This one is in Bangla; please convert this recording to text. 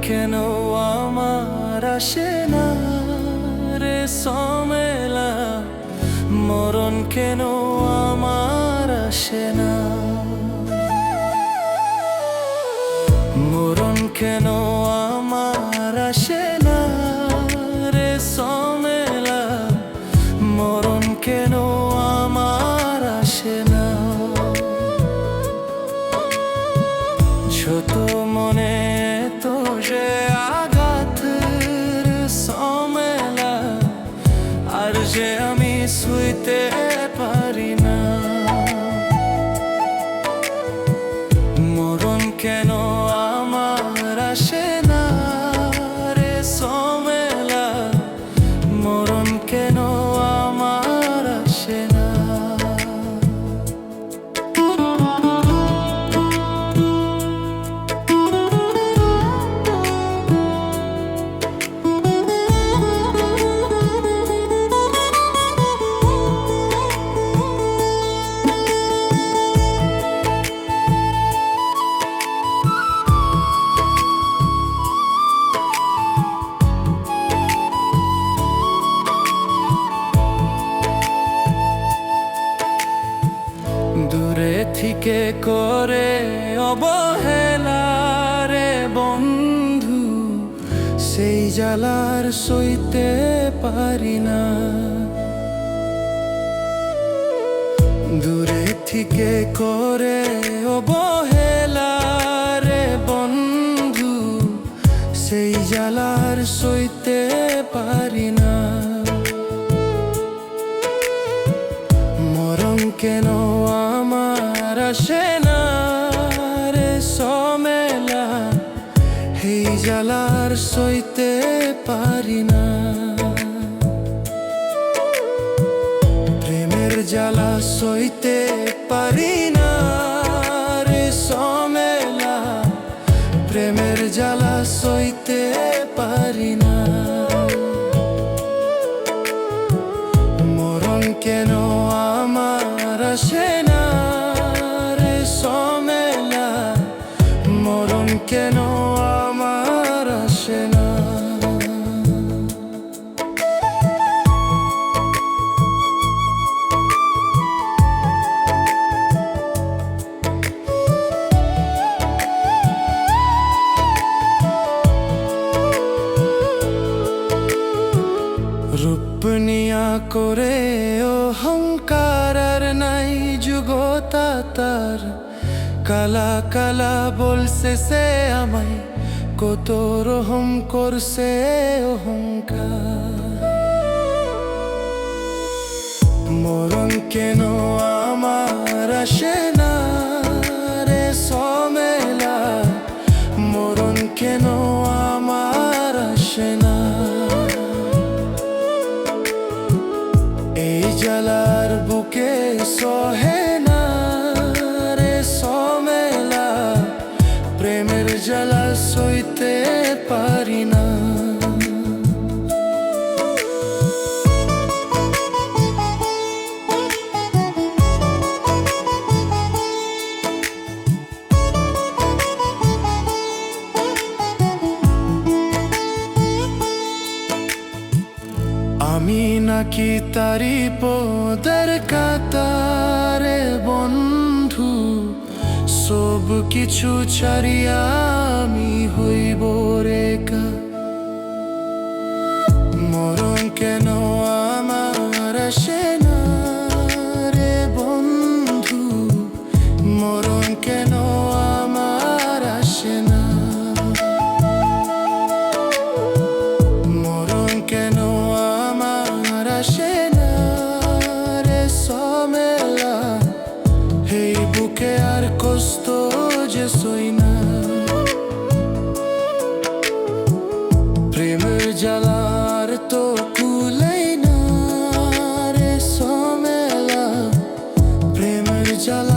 কেন আমার আসে না রে সমেলা, মরণ কেন আমার আসে না, মরণ কেন আমার আসে না রে সমেলা, মরণ কেন আমার আসে না। ছোট মনে তো যে আঘাত সমেলা, আর যে আমি শুইতে পারি না, মরণ কেন আমার আসে না রে সমেলা, মরণ কেন আমার আসে না। দূরে থেকে করে অবহেলা রে বন্ধু, সেই জ্বালার সইতে পারি না। দূরে থেকে করে অবহেলা রে বন্ধু, সেই জ্বালার সইতে পারি না। মরণ কেন আমার আসে না রে সমেলা, এই জ্বালার সইতে পারি না। প্রেমের জ্বালা সইতে পারি না রে সমেলা, প্রেমের জ্বালা সইতে পারি না। মরণ কেন আমার আসে না রে সমেলা, মরণ কেন আমার আসে না। রূপ নিয়া করে অহংকার আর নাই যুগতা তার, কালা কালা বলছে সে আমায়, কত রহম করছে অহংকার। মরণ কেন আমার আসে না রে সমেলা, মরণ কেন আমার আসে না। এই জ্বালার বুকে সহে না রে সমেলা, প্রেমের জ্বালা সইতে পারি না। আমি নাকি তারি পদের কাতারে বন্ধু, সব কিছু ছাড়িয়া আমি হইব রেখা। মরণ কেন আমার আসে না রে বন্ধু, মরণ কেন আমার আসে না। মরণ কেন আমার আসে না রে সমেলা, এই বুকে আর কষ্ট যে সই না। জ্বালার তো কুলাই না রে সমেলা প্রেমের জ্বালা